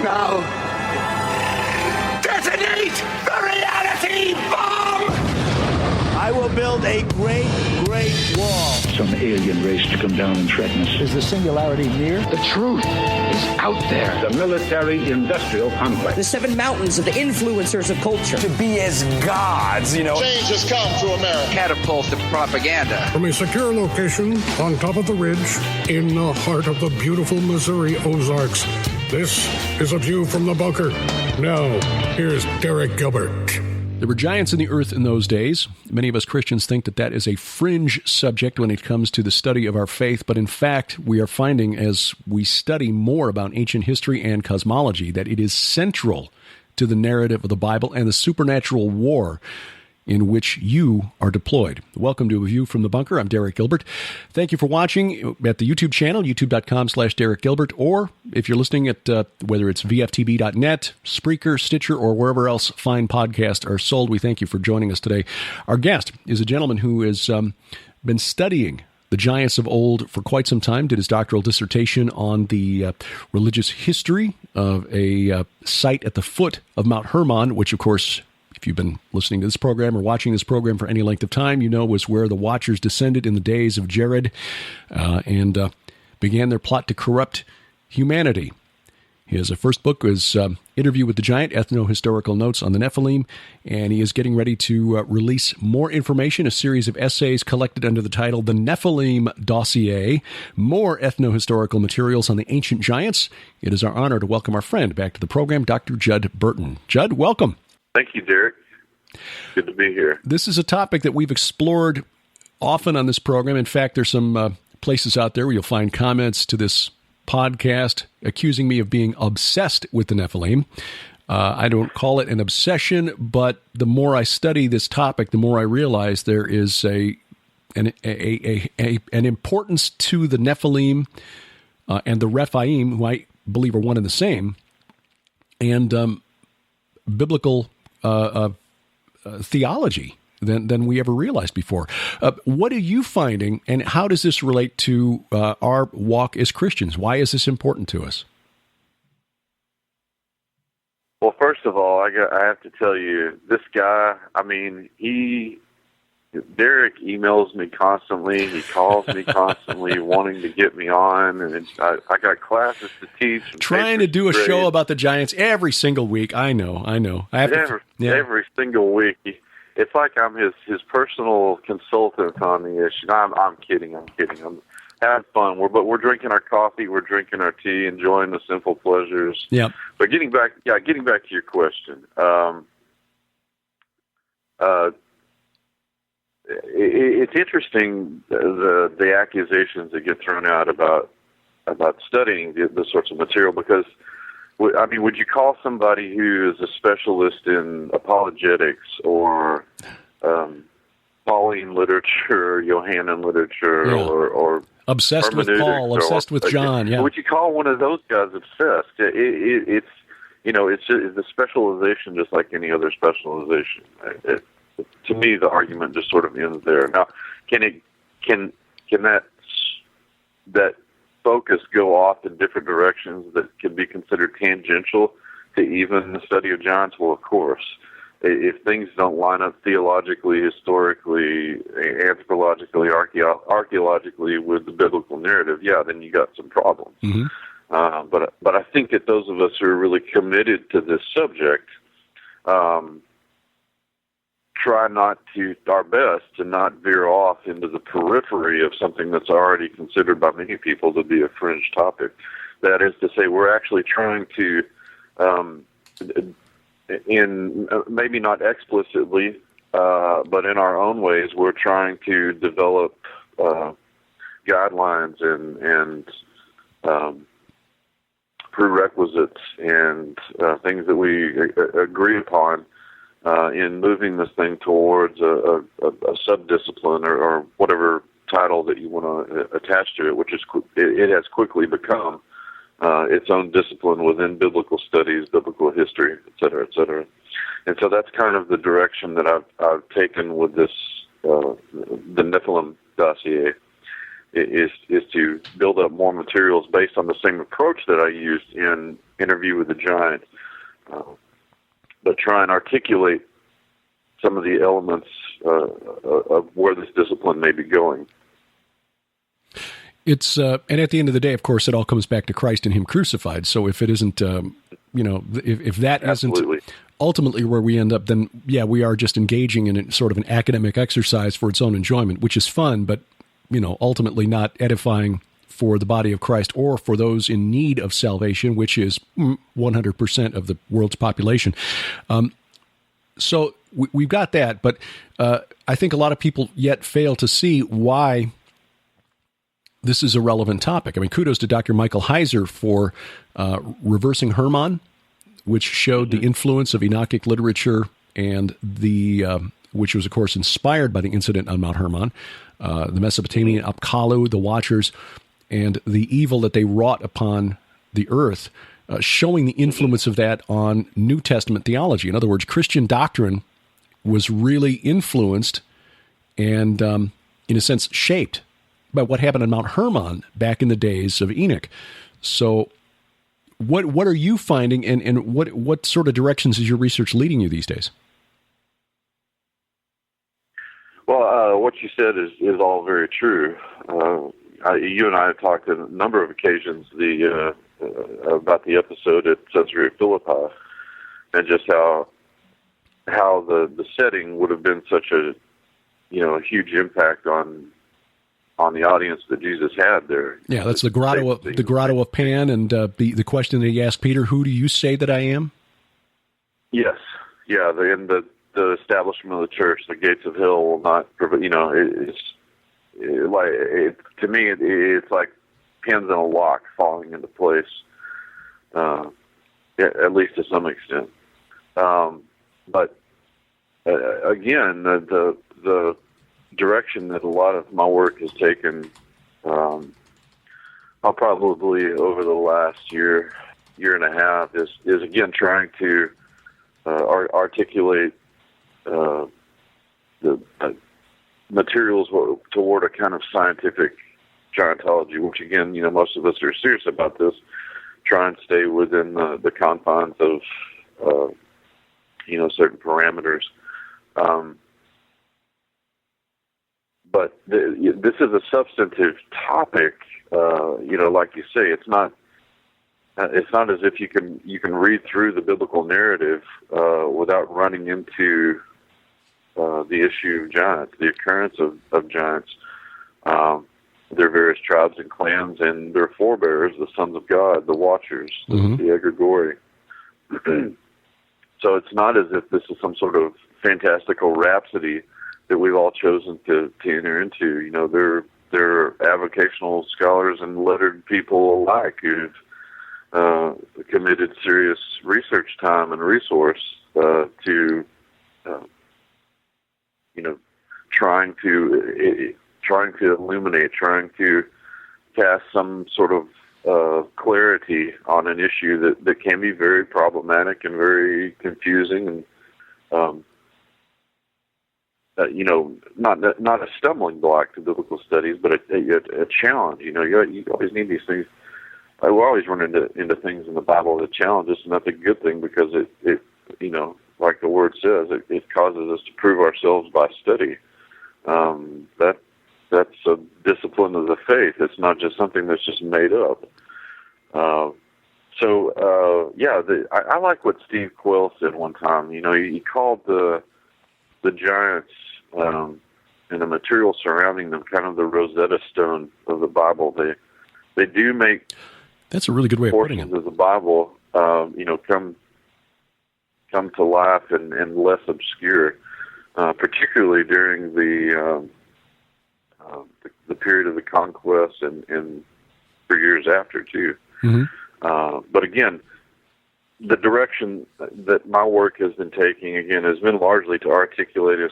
Now, detonate the reality bomb! I will build a great, great wall. Some alien race to come down and threaten us. Is the singularity near? The truth is out there. The military-industrial complex. The 7 mountains of the influencers of culture. To be as gods, you know. Change has come to America. Catapult of propaganda. From a secure location on top of the ridge in the heart of the beautiful Missouri Ozarks, this is A View from the Bunker. Now, here's Derek Gilbert. There were giants in the earth in those days. Many of us Christians think that that is a fringe subject when it comes to the study of our faith, but in fact, we are finding as we study more about ancient history and cosmology that it is central to the narrative of the Bible and the supernatural war in which you are deployed. Welcome to A View from the Bunker. I'm Derek Gilbert. Thank you for watching at the YouTube channel, youtube.com/Derek Gilbert, or if you're listening at whether it's vftb.net, Spreaker, Stitcher, or wherever else fine podcasts are sold, we thank you for joining us today. Our guest is a gentleman who has been studying the giants of old for quite some time, did his doctoral dissertation on the religious history of a site at the foot of Mount Hermon, which, of course, if you've been listening to this program or watching this program for any length of time, you know was where the Watchers descended in the days of Jared and began their plot to corrupt humanity. His first book was Interview with the Giant, Ethno-Historical Notes on the Nephilim, and he is getting ready to release more information, a series of essays collected under the title The Nephilim Dossier, more ethno-historical materials on the ancient giants. It is our honor to welcome our friend back to the program, Dr. Judd Burton. Judd, welcome. Thank you, Derek. Good to be here. This is a topic that we've explored often on this program. In fact, there's some places out there where you'll find comments to this podcast accusing me of being obsessed with the Nephilim. I don't call it an obsession, but the more I study this topic, the more I realize there is an importance to the Nephilim and the Rephaim, who I believe are one and the same, and biblical theology than we ever realized before. What are you finding, and how does this relate to our walk as Christians? Why is this important to us? Well, first of all, I have to tell you, this guy, Derek emails me constantly. He calls me constantly wanting to get me on. And I got classes to teach. Trying to do a show about the giants every single week. I know. Every single week. It's like I'm his personal consultant on the issue. I'm kidding. I'm having fun. We're drinking our coffee. We're drinking our tea, enjoying the simple pleasures. Yeah. But getting back to your question. It's interesting the accusations that get thrown out about studying this sorts of material, because would you call somebody who is a specialist in apologetics or Pauline literature, Johannine literature, or obsessed with Paul, obsessed with John? Yeah. Would you call one of those guys obsessed? It's the specialization, just like any other specialization. To me, the argument just sort of ends there. Now, can that focus go off in different directions that can be considered tangential to even the study of giants? Well, of course. If things don't line up theologically, historically, anthropologically, archaeologically with the biblical narrative, yeah, then you got some problems. Mm-hmm. But I think that those of us who are really committed to this subject try our best to not veer off into the periphery of something that's already considered by many people to be a fringe topic. That is to say, we're actually trying to, maybe not explicitly, but in our own ways, we're trying to develop guidelines and prerequisites and things that we agree upon in moving this thing towards a subdiscipline or whatever title that you want to attach to it, which is it has quickly become its own discipline within biblical studies, biblical history, et cetera, et cetera. And so that's kind of the direction that I've taken with this the Nephilim dossier. is to build up more materials based on the same approach that I used in Interview with the Giant, but try and articulate some of the elements of where this discipline may be going. It's and at the end of the day, of course, it all comes back to Christ and Him crucified. So if it isn't, if that Absolutely. isn't ultimately where we end up, then yeah, we are just engaging in a sort of an academic exercise for its own enjoyment, which is fun, but ultimately not edifying for the body of Christ or for those in need of salvation, which is 100% of the world's population. So we've got that, but I think a lot of people yet fail to see why this is a relevant topic. I mean, kudos to Dr. Michael Heiser for reversing Hermann, which showed the influence of Enochic literature and which was, of course, inspired by the incident on Mount Hermon, the Mesopotamian Apkallu, the Watchers, and the evil that they wrought upon the earth, showing the influence of that on New Testament theology. In other words, Christian doctrine was really influenced and, in a sense, shaped by what happened on Mount Hermon back in the days of Enoch. So what are you finding, and what sort of directions is your research leading you these days? Well, what you said is all very true. You and I have talked on a number of occasions about the episode at Caesarea Philippi, and just how the setting would have been such a huge impact on the audience that Jesus had there. Yeah, that's the grotto of Pan, and the question that he asked Peter, "Who do you say that I am?" Yes, yeah, the establishment of the church, the gates of hell will not. To me, it's like pins in a lock falling into place, at least to some extent. But again, the direction that a lot of my work has taken, I'll probably over the last year and a half, is again trying to articulate the materials toward a kind of scientific giantology, which again, most of us are serious about this, try and stay within the confines of, certain parameters. But this is a substantive topic, like you say, it's not as if you can read through the biblical narrative without running into the issue of giants, the occurrence of giants, their various tribes and clans, and their forebears, the sons of God, the Watchers, the Egregori. So it's not as if this is some sort of fantastical rhapsody that we've all chosen to enter into. They're avocational scholars and lettered people alike who've committed serious research time and resource to trying to illuminate, trying to cast some sort of clarity on an issue that can be very problematic and very confusing, and not a stumbling block to biblical studies, but a challenge. You always need these things. We always run into things in the Bible that challenge us, and that's a good thing, because it like the word says, it causes us to prove ourselves by study. That's a discipline of the faith. It's not just something that's just made up. I like what Steve Quayle said one time. He called the giants and the material surrounding them kind of the Rosetta Stone of the Bible. They do make that's a really good way of putting it. Of the Bible, come to life and less obscure, particularly during the period of the conquest and for years after too. But again, the direction that my work has been taking again has been largely to articulate a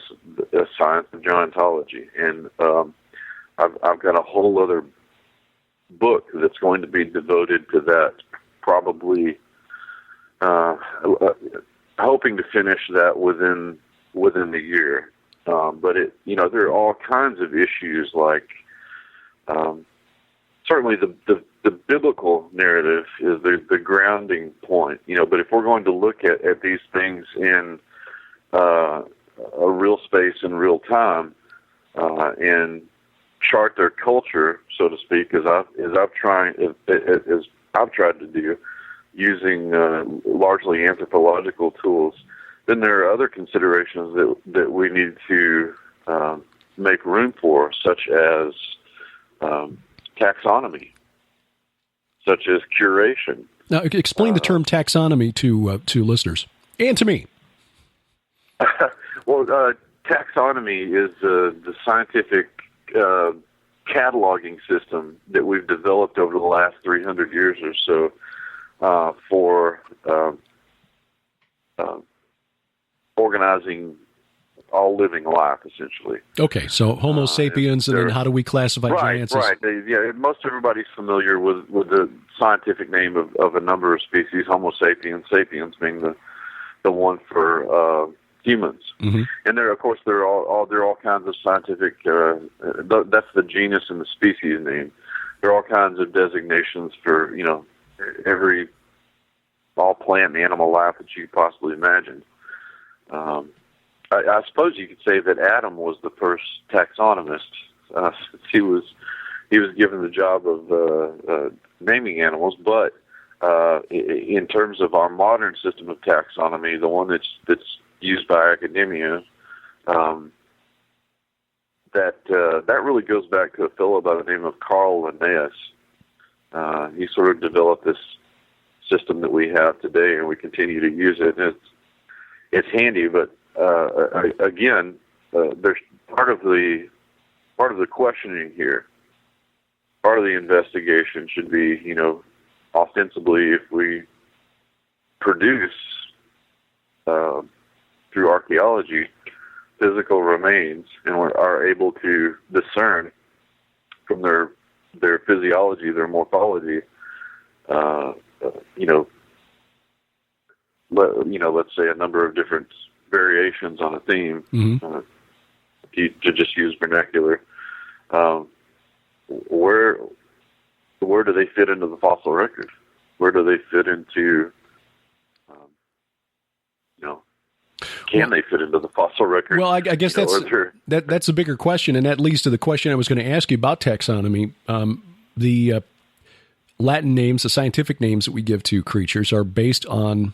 science of giantology, and I've got a whole other book that's going to be devoted to that, probably hoping to finish that within the year. But there are all kinds of issues like certainly the biblical narrative is the grounding point, but if we're going to look at these things in a real space in real time, and chart their culture, so to speak, as I've tried to do, using largely anthropological tools, then there are other considerations that we need to make room for, such as taxonomy, such as curation. Now, explain the term taxonomy to listeners and to me. Well, taxonomy is the scientific cataloging system that we've developed over the last 300 years or so for organizing all living life, essentially. Okay, so Homo sapiens, and then how do we classify giants? Right. Yeah, most everybody's familiar with the scientific name of a number of species, Homo sapiens, sapiens being the one for humans. Mm-hmm. And there are all kinds of scientific. That's the genus and the species name. There are all kinds of designations for all plant and animal life that you could possibly imagine. I suppose you could say that Adam was the first taxonomist. He was given the job of naming animals, but in terms of our modern system of taxonomy, the one that's used by academia, that really goes back to a fellow by the name of Carl Linnaeus. He sort of developed this system that we have today, and we continue to use it. And it's handy, but again, there's part of the questioning here. Part of the investigation should be, ostensibly, if we produce through archaeology physical remains and we are able to discern from their physiology, their morphology, let's say a number of different variations on a theme, mm-hmm. To just use vernacular, where do they fit into the fossil record? Where do they fit into, can they fit into the fossil record? Well, I guess that's a bigger question, and that leads to the question I was going to ask you about taxonomy. The Latin names, the scientific names that we give to creatures are based on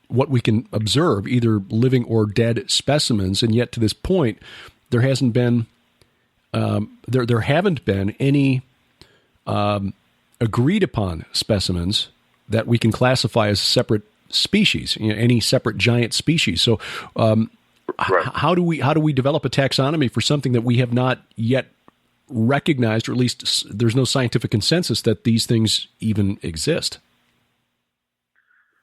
what we can observe, either living or dead specimens, and yet to this point, there hasn't been there haven't been any agreed upon specimens that we can classify as separate species, any separate giant species. So, right. how do we develop a taxonomy for something that we have not yet recognized, or at least there's no scientific consensus that these things even exist?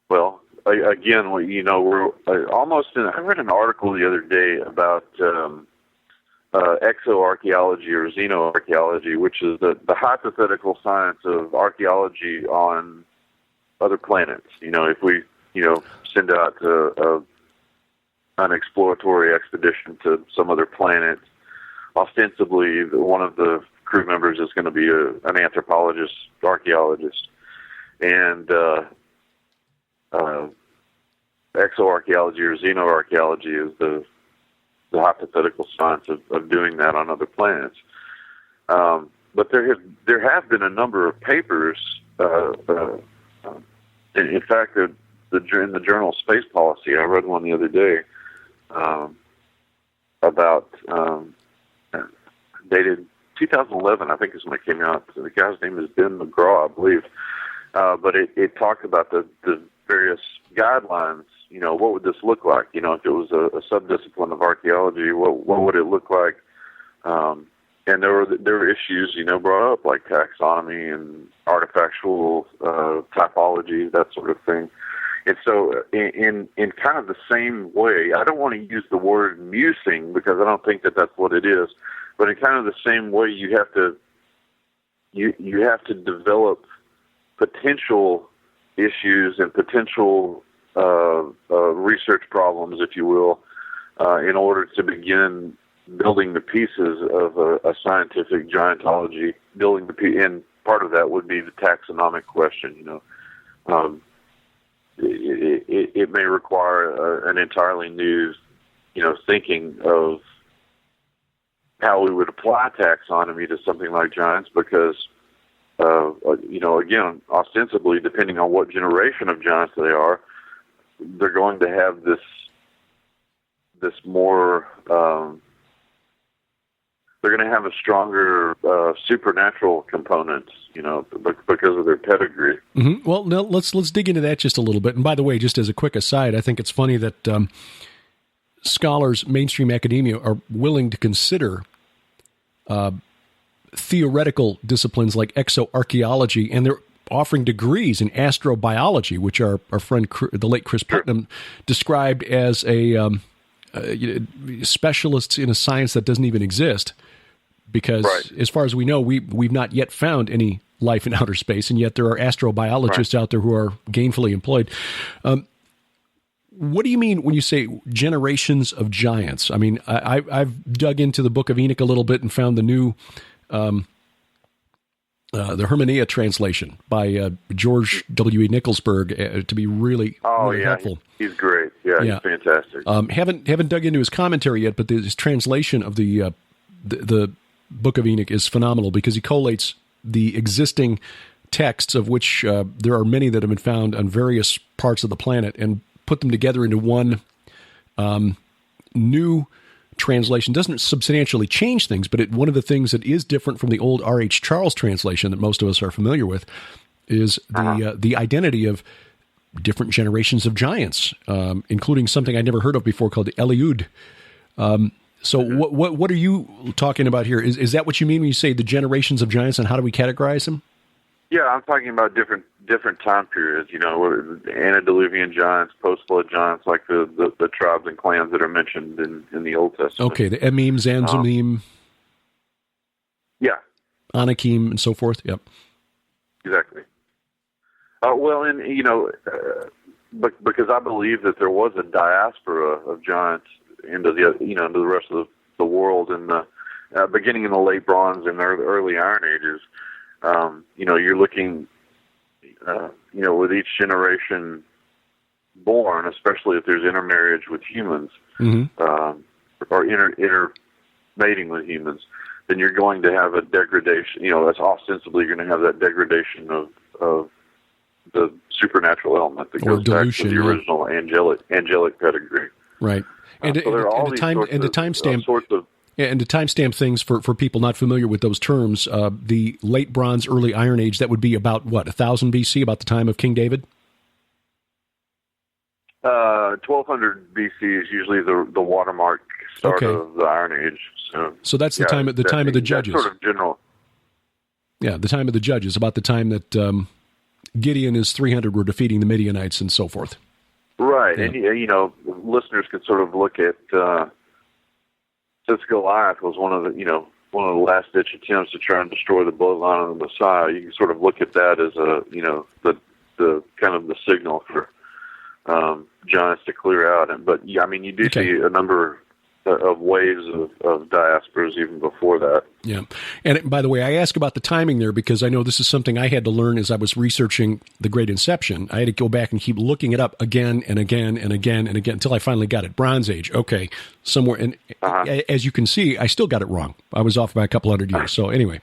Well, again, we're almost in. I read an article the other day about exoarchaeology or xenoarchaeology, which is the hypothetical science of archaeology on other planets. If we send out an exploratory expedition to some other planet, ostensibly one of the crew members is going to be an anthropologist, archaeologist, and exoarchaeology or xenoarchaeology is the hypothetical science of doing that on other planets. But there have been a number of papers. In fact, in the journal Space Policy, I read one the other day about dated 2011. I think is when it came out. The guy's name is Ben McGraw, I believe. But it talked about the various guidelines. What would this look like? If it was a subdiscipline of archaeology, what would it look like? And there were issues, brought up like taxonomy and artifactual typology, that sort of thing. And so, in kind of the same way, I don't want to use the word musing because I don't think that that's what it is. But in kind of the same way, you have to develop potential issues and potential research problems, if you will, in order to begin building the pieces of a scientific giantology, and part of that would be the taxonomic question. It may require an entirely new, thinking of how we would apply taxonomy to something like giants, because, again, ostensibly, depending on what generation of giants they are, they're going to have this more, they're going to have a stronger supernatural component, because of their pedigree. Mm-hmm. Well, now let's dig into that just a little bit. And by the way, just as a quick aside, I think it's funny that scholars, mainstream academia, are willing to consider theoretical disciplines like exoarchaeology, and they're offering degrees in astrobiology, which our friend, the late Chris Putnam, described as a specialists in a science that doesn't even exist. Because as far as we know, we've not yet found any life in outer space, and yet there are astrobiologists out there who are gainfully employed. What do you mean when you say generations of giants? I mean, I've dug into the Book of Enoch a little bit and found the new, the Hermenia translation by George W. Nicholsburg to be really helpful. He's great. Yeah, he's fantastic. Haven't dug into his commentary yet, but his translation of the Book of Enoch is phenomenal, because he collates the existing texts, of which there are many that have been found on various parts of the planet, and put them together into one new translation. Doesn't substantially change things, but one of the things that is different from the old R.H. Charles translation that most of us are familiar with is the identity of different generations of giants, including something I'd never heard of before called the Eliud. So what are you talking about here? Is that what you mean when you say the generations of giants, and how do we categorize them? Yeah, I'm talking about different time periods. Antediluvian giants, post-flood giants, like the tribes and clans that are mentioned in the Old Testament. Okay, the Emim, Zanzumim, Anakim, and so forth. Yep, exactly. Because I believe that there was a diaspora of giants into the rest of the world in the beginning in the late Bronze and early Iron Ages. You're looking, with each generation born, especially if there's intermarriage with humans, or intermating with humans, then you're going to have a degradation. That's ostensibly you're going to have that degradation of the supernatural element that goes back to the original angelic pedigree. Right. And to timestamp things for people not familiar with those terms, the late Bronze, early Iron Age, that would be about 1000 BC, about the time of King David? 1200 BC is usually the watermark start of the Iron Age. So that's the time of the Judges. That's sort of general. Yeah, the time of the Judges, about the time that Gideon and his 300 were defeating the Midianites and so forth. Right, yeah. And listeners can sort of look at since Goliath was one of the last ditch attempts to try and destroy the bloodline of the Messiah. You can sort of look at that as the kind of the signal for giants to clear out. You do see a number of waves of diasporas even before that. Yeah. And by the way, I ask about the timing there because I know this is something I had to learn as I was researching the Great Inception. I had to go back and keep looking it up again and again and again and again until I finally got it. Bronze Age. Okay. Somewhere. And as you can see, I still got it wrong. I was off by a couple hundred years. So anyway.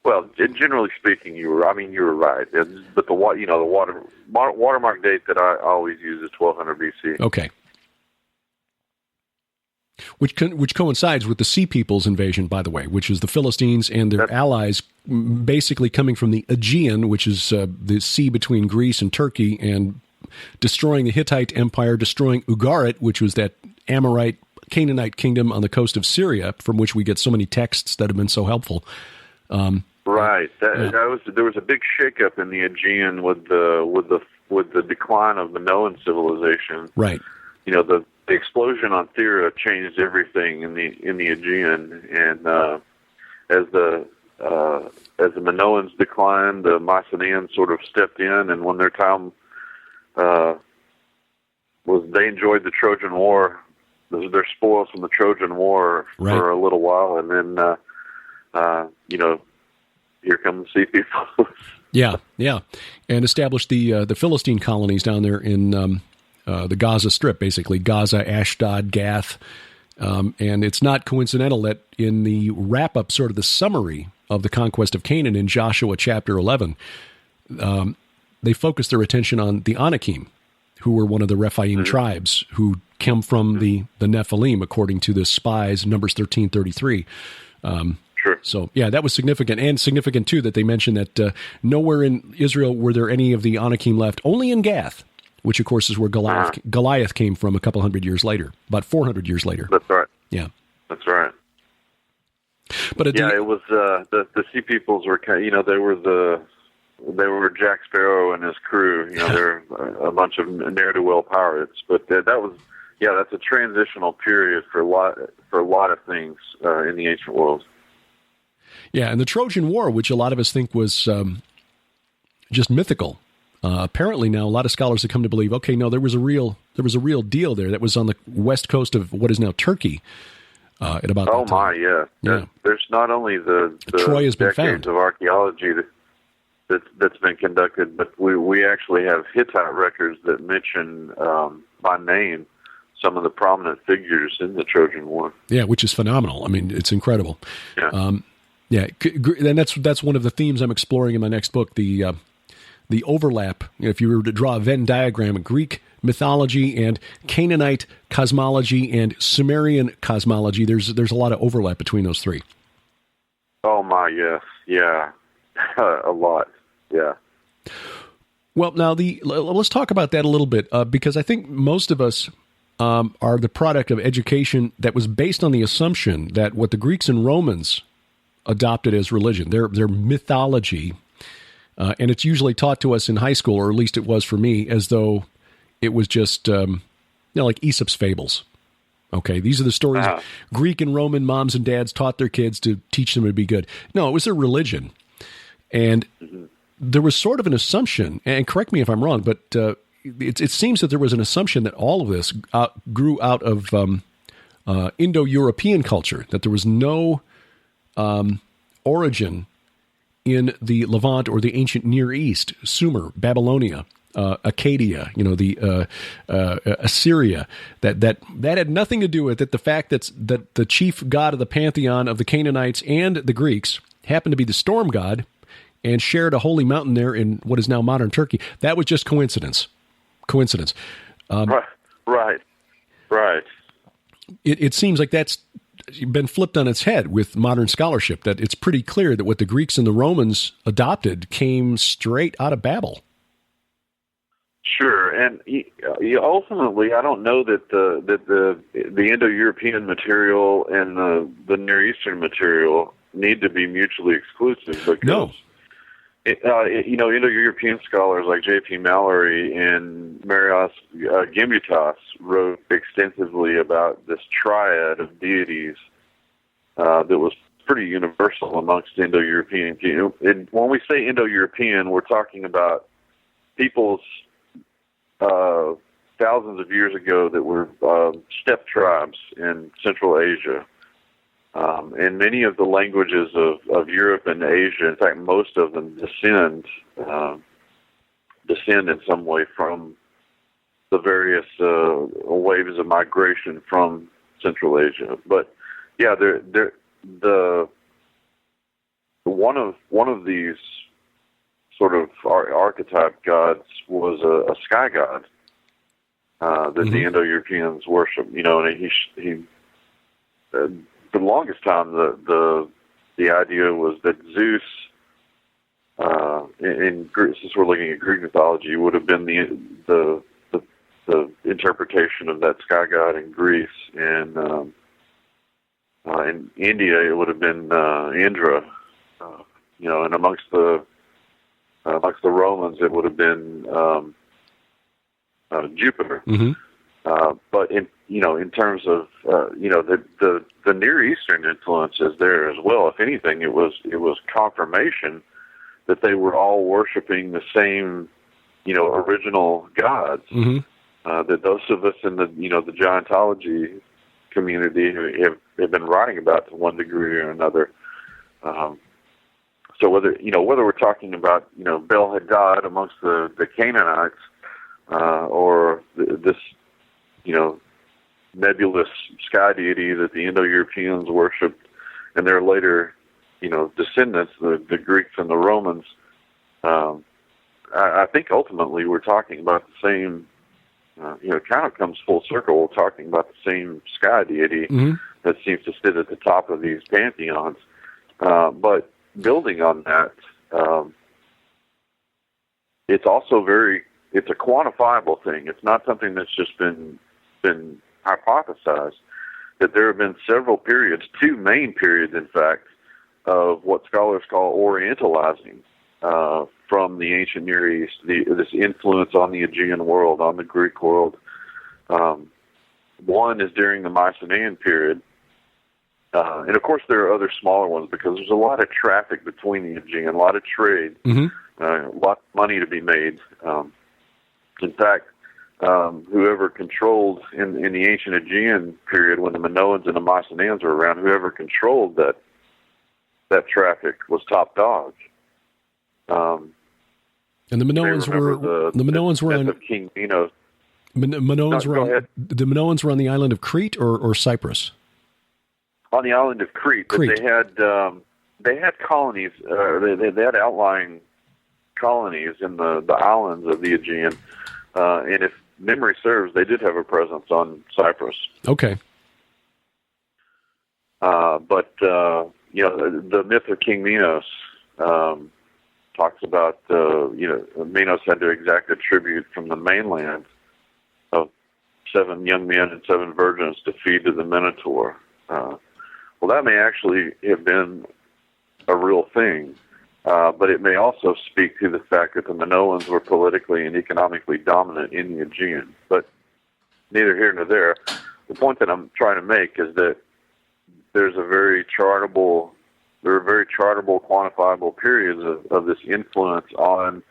Well, generally speaking, you were right. But the watermark date that I always use is 1200 BC. Okay. Which coincides with the Sea People's invasion, by the way, which is the Philistines and their allies basically coming from the Aegean, which is the sea between Greece and Turkey, and destroying the Hittite Empire, destroying Ugarit, which was that Amorite Canaanite kingdom on the coast of Syria, from which we get so many texts that have been so helpful. Right. There was a big shakeup in the Aegean with the decline of Minoan civilization. Right. The explosion on Thera changed everything in the Aegean, and as the Minoans declined, the Mycenaeans sort of stepped in, and when their time they enjoyed the Trojan War they're spoiled from the Trojan War for a little while, and then here come the sea people. Yeah, and established the Philistine colonies down there in the Gaza Strip, basically Gaza, Ashdod, Gath, and it's not coincidental that in the wrap-up, sort of the summary of the conquest of Canaan in Joshua chapter 11, they focused their attention on the Anakim, who were one of the Rephaim tribes, who come from the Nephilim, according to the spies, Numbers 13:33. Sure. So, yeah, that was significant, and significant, too, that they mentioned that nowhere in Israel were there any of the Anakim left, only in Gath, which, of course, is where Goliath came from a couple hundred years later, about 400 years later. That's right. Yeah. That's right. But it was the Sea Peoples were they were Jack Sparrow and his crew. They're a bunch of ne'er-do-well pirates. But that's a transitional period for a lot of things in the ancient world. Yeah, and the Trojan War, which a lot of us think was just mythical, apparently now a lot of scholars have come to believe, okay, no, there was a real deal there. That was on the west coast of what is now Turkey. At about that time. Yeah. There's not only the Troy has been decades found of archaeology that's been conducted, but we actually have Hittite records that mention by name some of the prominent figures in the Trojan War. Yeah, which is phenomenal. I mean, it's incredible. Yeah. And that's one of the themes I'm exploring in my next book, the overlap. If you were to draw a Venn diagram, Greek mythology and Canaanite cosmology and Sumerian cosmology, there's a lot of overlap between those three. Oh my, yes. Yeah. A lot. Yeah. Well, now let's talk about that a little bit, because I think most of us are the product of education that was based on the assumption that what the Greeks and Romans adopted as religion, their mythology, and it's usually taught to us in high school, or at least it was for me, as though it was just like Aesop's fables. Okay, these are the stories Greek and Roman moms and dads taught their kids to teach them to be good. No, it was their religion. And there was sort of an assumption, and correct me if I'm wrong, but it seems that there was an assumption that all of this grew out of Indo-European culture, that there was no origin in the Levant or the ancient Near East, Sumer, Babylonia, Acadia, the Assyria, that had nothing to do with it. The fact that the chief god of the pantheon of the Canaanites and the Greeks happened to be the storm god and shared a holy mountain there in what is now modern Turkey. That was just coincidence. Right. It seems like that's been flipped on its head with modern scholarship, that it's pretty clear that what the Greeks and the Romans adopted came straight out of Babel. Sure, and ultimately, I don't know that the Indo-European material and the Near Eastern material need to be mutually exclusive. Because, no. Indo-European scholars like J.P. Mallory and Marios Gimbutas wrote extensively about this triad of deities that was pretty universal amongst Indo-European. And when we say Indo-European, we're talking about peoples thousands of years ago that were steppe tribes in Central Asia. And many of the languages of Europe and Asia, in fact, most of them descend in some way from the various waves of migration from Central Asia. But yeah, one of these sort of archetype gods was a sky god that the Indo-Europeans worship. And he for the longest time, the idea was that Zeus, since we're looking at Greek mythology, would have been the interpretation of that sky god in Greece, and in India it would have been Indra, and amongst the Romans it would have been Jupiter. But in terms of the Near Eastern influence is there as well. If anything, it was confirmation that they were all worshiping the same original gods. That those of us in the giantology community have been writing about to one degree or another. So whether we're talking about Bel Hadad amongst the Canaanites, or this nebulous sky deity that the Indo-Europeans worshipped, and their later descendants, the Greeks and the Romans, I think ultimately we're talking about the same. It kind of comes full circle. We're talking about the same sky deity that seems to sit at the top of these pantheons. But building on that, it's also it's a quantifiable thing. It's not something that's just been hypothesized. That there have been several periods, 2 main periods, in fact, of what scholars call Orientalizing from the ancient Near East, this influence on the Aegean world, on the Greek world. One is during the Mycenaean period, and of course there are other smaller ones because there's a lot of traffic between the Aegean, a lot of trade, a lot of money to be made. In fact, whoever controlled in the ancient Aegean period, when the Minoans and the Mycenaeans were around, whoever controlled that traffic was top dog. And the Minoans were on King Minos. The Minoans were on the island of Crete or Cyprus. On the island of Crete. But they had colonies. They had outlying colonies in the islands of the Aegean, and if memory serves, they did have a presence on Cyprus. Okay. But the myth of King Minos talks about Minos had to exact a tribute from the mainland of 7 young men and 7 virgins to feed to the Minotaur. Well, that may actually have been a real thing, but it may also speak to the fact that the Minoans were politically and economically dominant in the Aegean. But neither here nor there. The point that I'm trying to make is that there are very chartable, quantifiable periods of this influence on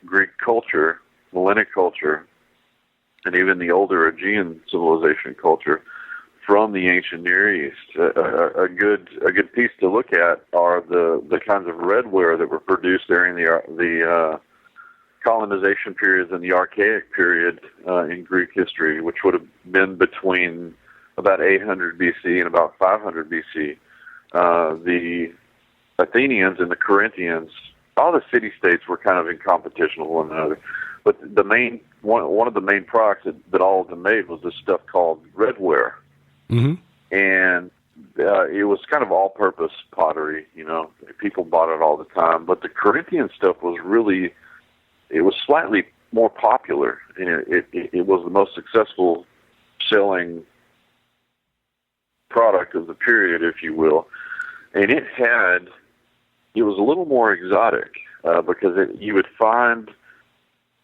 Greek culture, Hellenic culture, and even the older Aegean civilization culture from the ancient Near East. A good piece to look at are the kinds of redware that were produced during the colonization periods and the Archaic period in Greek history, which would have been between about 800 BC and about 500 BC. The Athenians and the Corinthians, all the city-states were kind of in competition with one another. But one of the main products that all of them made was this stuff called redware. And it was kind of all-purpose pottery, people bought it all the time. But the Corinthian stuff was slightly more popular, and it was the most successful selling product of the period, if you will. And it was a little more exotic because you would find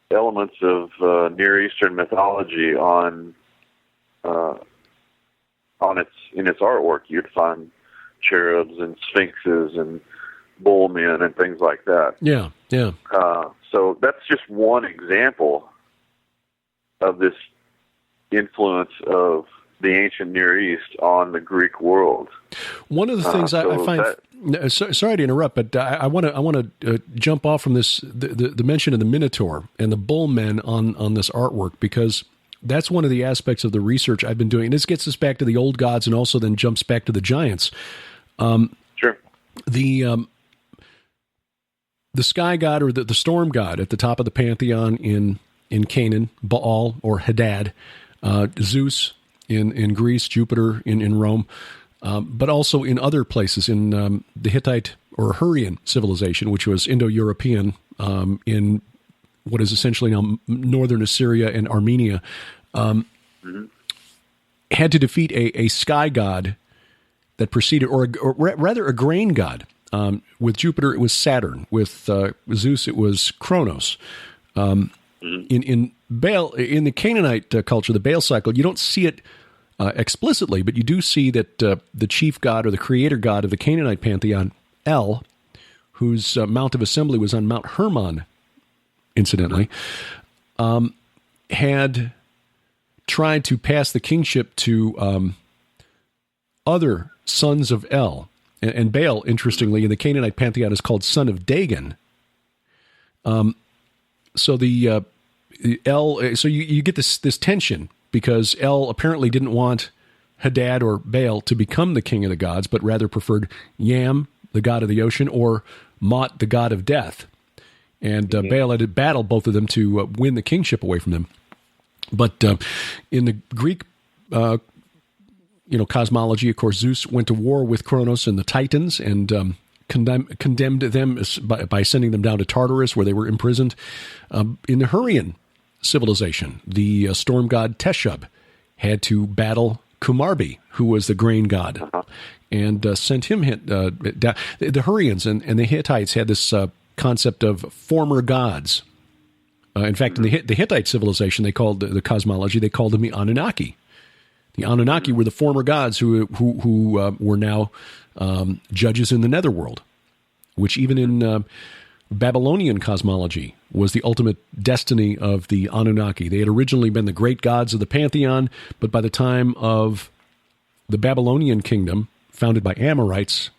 elements of Near Eastern mythology in its artwork. You'd find cherubs and sphinxes and bullmen and things like that. Yeah. So that's just one example of this influence of the ancient Near East on the Greek world. One of the things I find, sorry to interrupt, but I want to jump off from this, the mention of the Minotaur and the bullmen on this artwork, because that's one of the aspects of the research I've been doing. And this gets us back to the old gods and also then jumps back to the giants. Sure. The sky god, or the storm god at the top of the pantheon in Canaan, Baal or Hadad, Zeus in Greece, Jupiter in Rome, but also in other places in the Hittite or Hurrian civilization, which was Indo-European in what is essentially now northern Assyria and Armenia, had to defeat a sky god that preceded, or rather a grain god. With Jupiter, it was Saturn. With Zeus, it was Kronos. In Baal, in the Canaanite culture, the Baal cycle, you don't see it explicitly, but you do see that the chief god or the creator god of the Canaanite pantheon, El, whose mount of assembly was on Mount Hermon, incidentally, had tried to pass the kingship to other sons of El. And Baal, interestingly, in the Canaanite pantheon is called son of Dagon. So the El, so you get this tension because El apparently didn't want Hadad or Baal to become the king of the gods, but rather preferred Yam, the god of the ocean, or Mot, the god of death. And Baal had to battle both of them to win the kingship away from them. But in the Greek, cosmology, of course, Zeus went to war with Kronos and the Titans and condemned them by sending them down to Tartarus, where they were imprisoned. In the Hurrian civilization, the storm god Teshub had to battle Kumarbi, who was the grain god, and sent him down. The Hurrians and the Hittites had this concept of former gods. In fact, in the Hittite civilization, they called the cosmology, they called them the Anunnaki. The Anunnaki were the former gods who were now judges in the netherworld, which even in Babylonian cosmology was the ultimate destiny of the Anunnaki. They had originally been the great gods of the pantheon, but by the time of the Babylonian kingdom, founded by Amorites,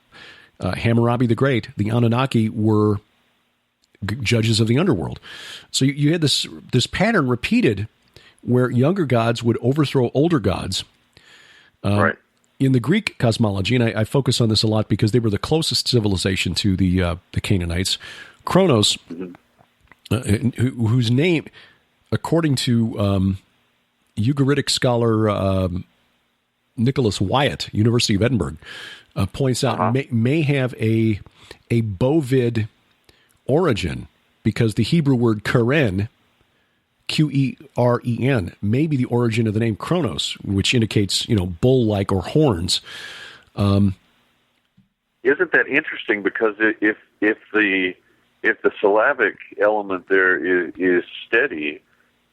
Hammurabi the Great, the Anunnaki were judges of the underworld. So you had this pattern repeated where younger gods would overthrow older gods. Right. In the Greek cosmology, and I focus on this a lot because they were the closest civilization to the Canaanites, Kronos, whose name, according to Ugaritic scholar Nicholas Wyatt, University of Edinburgh, points out may have a bovid origin because the Hebrew word Keren, Qeren, may be the origin of the name Kronos, which indicates, bull-like or horns. Isn't that interesting? Because if the syllabic element there is steady,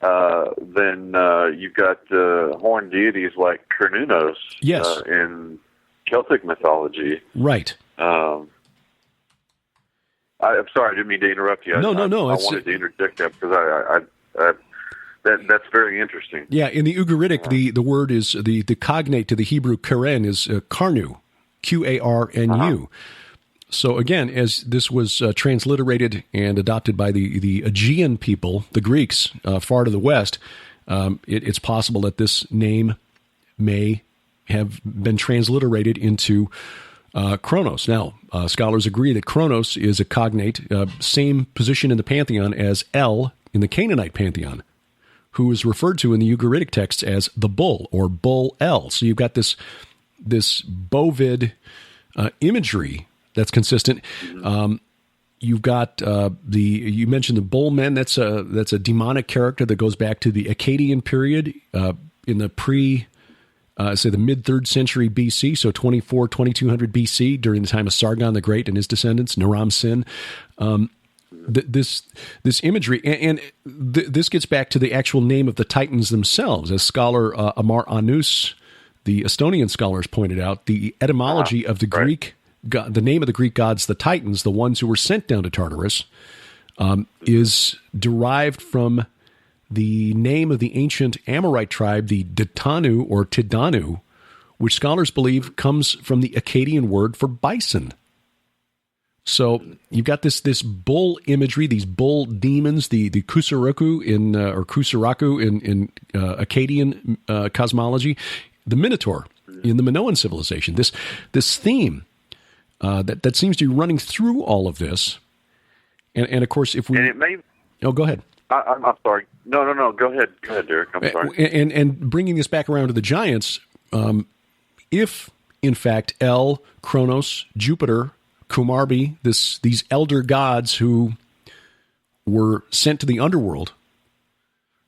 then you've got horned deities like Cernunnos in Celtic mythology. Right. I'm sorry, I didn't mean to interrupt you. No. I wanted to interject that because that's very interesting. Yeah, in the Ugaritic, the word is the cognate to the Hebrew Keren is Karnu, Qarnu. So again, as this was transliterated and adopted by the Aegean people, the Greeks, far to the west, it's possible that this name may have been transliterated into Kronos. Now, scholars agree that Kronos is a cognate, same position in the pantheon as El in the Canaanite pantheon, who is referred to in the Ugaritic texts as the bull or bull El. So you've got this bovid imagery that's consistent. You've got you mentioned the bull men. That's a demonic character that goes back to the Akkadian period in the the mid-3rd century BC, so 2200 BC, during the time of Sargon the Great and his descendants, Naram Sin. This imagery, and this gets back to the actual name of the Titans themselves. As scholar Amar Anus, the Estonian scholars, pointed out, the etymology of the Greek, the name of the Greek gods, the Titans, the ones who were sent down to Tartarus, is derived from the name of the ancient Amorite tribe, the Ditanu or Tidanu, which scholars believe comes from the Akkadian word for bison. So you've got this bull imagery, these bull demons, the Kusaraku in Akkadian cosmology, the Minotaur in the Minoan civilization. This theme that seems to be running through all of this, and of course, if we go ahead. I'm sorry. No. Go ahead, Derek. I'm sorry. And bringing this back around to the giants, if in fact El, Kronos, Jupiter, Kumarbi, these elder gods who were sent to the underworld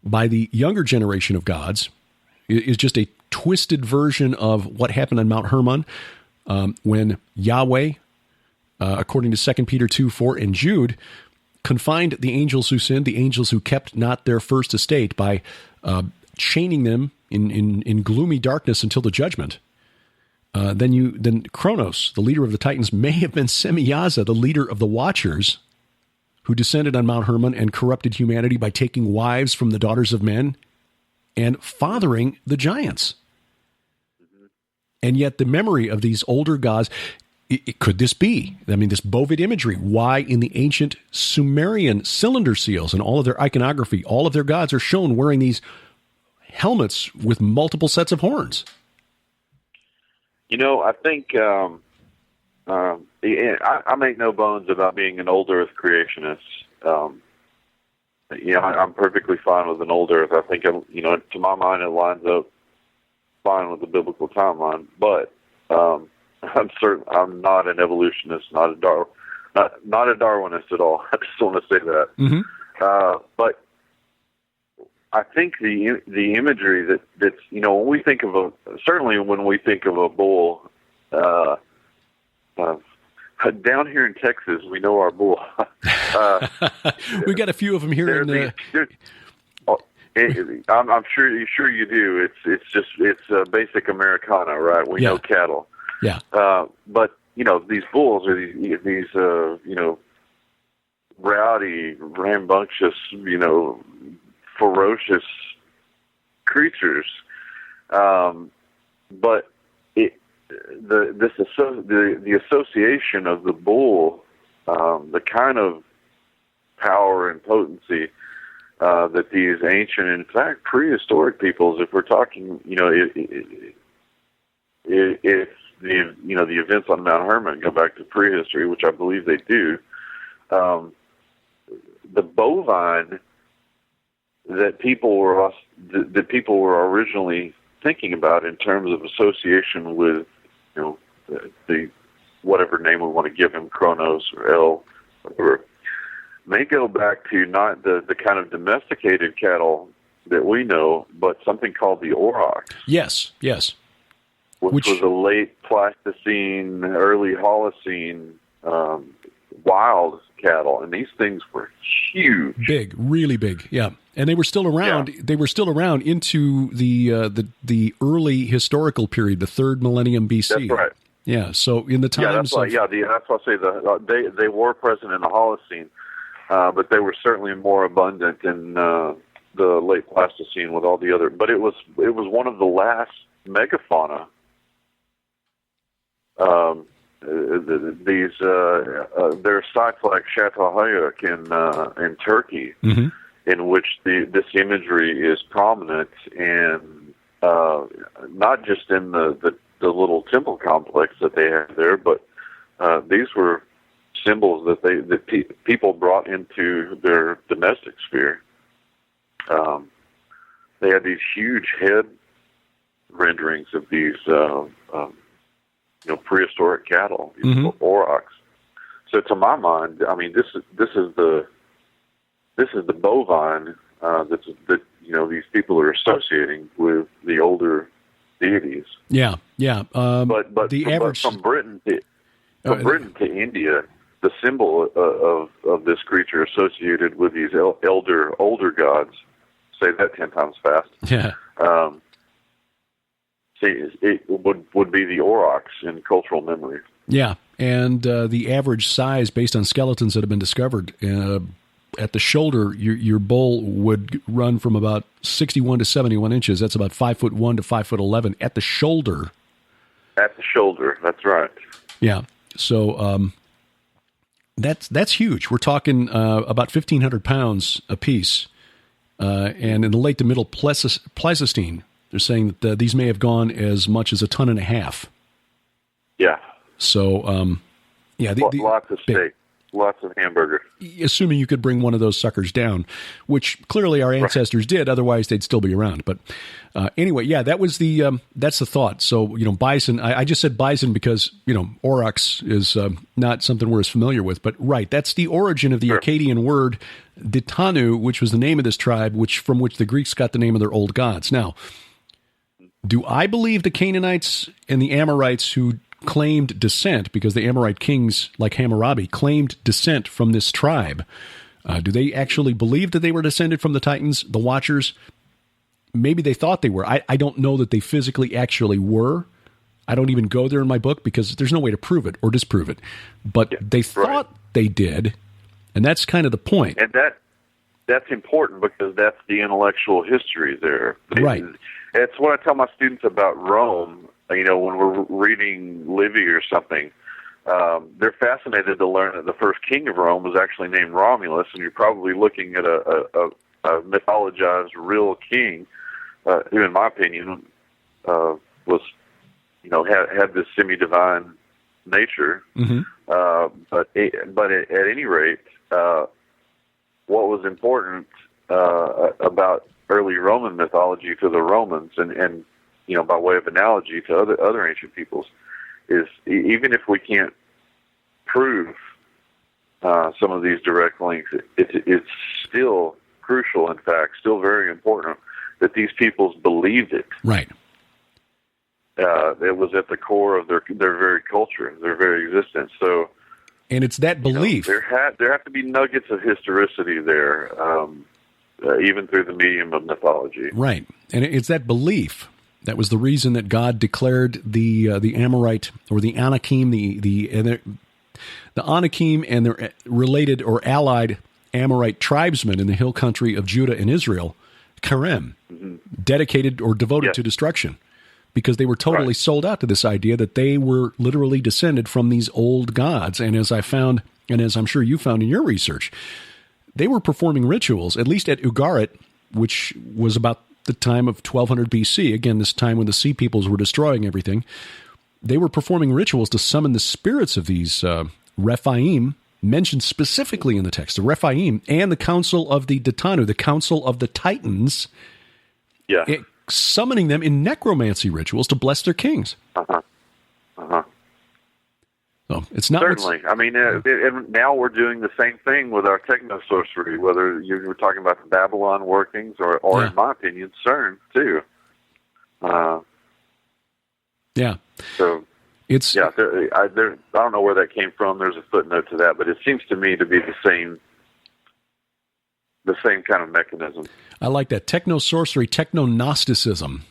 by the younger generation of gods, is just a twisted version of what happened on Mount Hermon when Yahweh, according to 2 Peter 2:4 and Jude, confined the angels who sinned, the angels who kept not their first estate, by chaining them in gloomy darkness until the judgment. Then Kronos, the leader of the Titans, may have been Semyaza, the leader of the Watchers, who descended on Mount Hermon and corrupted humanity by taking wives from the daughters of men and fathering the giants. And yet the memory of these older gods, could this be? I mean, this bovid imagery, why in the ancient Sumerian cylinder seals and all of their iconography, all of their gods are shown wearing these helmets with multiple sets of horns? I think I make no bones about being an old Earth creationist. I'm perfectly fine with an old Earth. I think, to my mind, it lines up fine with the biblical timeline. But I'm certain I'm not an evolutionist, not a Darwinist at all. I just want to say that. Mm-hmm. But I think the imagery that's when we think of a bull, down here in Texas, we know our bull. We got a few of them here I'm sure you do. It's basic Americana, right? We know cattle. Yeah. But these bulls are these rowdy, rambunctious, ferocious creatures. But the association of the bull, the kind of power and potency that these ancient, in fact, prehistoric peoples, if we're talking, if the events on Mount Hermon go back to prehistory, which I believe they do, the bovine that people were originally thinking about in terms of association with, the whatever name we want to give him, Kronos or El, or may go back to not the kind of domesticated cattle that we know, but something called the aurochs. Yes. Which was a late Pleistocene, early Holocene wild cattle, and these things were huge, big, really big. Yeah, and they were still around. Yeah. They were still around into the early historical period, the 3rd millennium BC. That's right. Yeah. So in the times, that's why I say they were present in the Holocene, but they were certainly more abundant in the late Pleistocene with all the other. But it was one of the last megafauna. There are sites like Çatalhöyük in Turkey, mm-hmm. in which this imagery is prominent, and not just in the little temple complex that they have there, but these were symbols that people brought into their domestic sphere. They had these huge head renderings of these prehistoric cattle, mm-hmm. aurochs. So to my mind, I mean, this is the bovine that these people are associating with the older deities. Yeah. But the average from Britain to India, the symbol of this creature associated with these older gods. Say that 10 times fast. Yeah. It would be the aurochs in cultural memory. Yeah, and the average size, based on skeletons that have been discovered, at the shoulder, your bull would run from about 61 to 71 inches. That's about 5'1" to 5'11" at the shoulder. At the shoulder, that's right. Yeah, so that's huge. We're talking about 1,500 pounds apiece, and in the late to middle Pleistocene, they're saying that these may have gone as much as 1.5 tons. Yeah. So, lots of steak, lots of hamburger. Assuming you could bring one of those suckers down, which clearly our ancestors did. Otherwise, they'd still be around. But anyway, that was that's the thought. So, bison. I just said bison because aurochs is not something we're as familiar with. But right, that's the origin of the Akkadian word Ditanu, which was the name of this tribe, from which the Greeks got the name of their old gods. Now, do I believe the Canaanites and the Amorites who claimed descent, because the Amorite kings like Hammurabi claimed descent from this tribe, do they actually believe that they were descended from the Titans, the Watchers? Maybe they thought they were. I don't know that they physically actually were. I don't even go there in my book because there's no way to prove it or disprove it. But they thought they did, and that's kind of the point. And that's important because that's the intellectual history there. Right. It's what I tell my students about Rome. You know, when we're reading Livy or something, they're fascinated to learn that the first king of Rome was actually named Romulus, and you're probably looking at a mythologized real king who, in my opinion, was, you know, had this semi-divine nature. Mm-hmm. But at any rate, what was important about early Roman mythology to the Romans, and you know, by way of analogy to other ancient peoples, is even if we can't prove some of these direct links, it's still crucial, in fact, still very important that these peoples believed it. Right. It was at the core of their very culture, their very existence. So, and it's that belief. You know, there have to be nuggets of historicity there, even through the medium of mythology. Right, and it's that belief that was the reason that God declared the Amorite or the Anakim, the Anakim and their related or allied Amorite tribesmen in the hill country of Judah and Israel, Karem, dedicated or devoted to destruction, because they were totally sold out to this idea that they were literally descended from these old gods. And as I found, and as I'm sure you found in your research, they were performing rituals, at least at Ugarit, which was about the time of 1200 BC, again, this time when the sea peoples were destroying everything. They were performing rituals to summon the spirits of these Rephaim, mentioned specifically in the text, the Rephaim, and the Council of the Datanu, the Council of the Titans, summoning them in necromancy rituals to bless their kings. So it's not certainly. I mean, and now we're doing the same thing with our techno-sorcery, whether you were talking about the Babylon workings or in my opinion, CERN, too. So it's I don't know where that came from. There's a footnote to that, but it seems to me to be the same kind of mechanism. I like that. Techno-sorcery, techno-Gnosticism.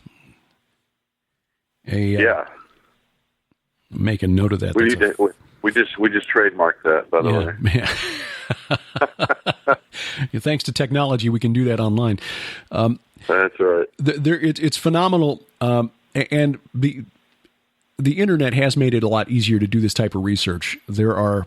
Make a note of that. We just trademarked that, by the way. Thanks to technology, we can do that online. That's right. It's phenomenal, and the internet has made it a lot easier to do this type of research. There are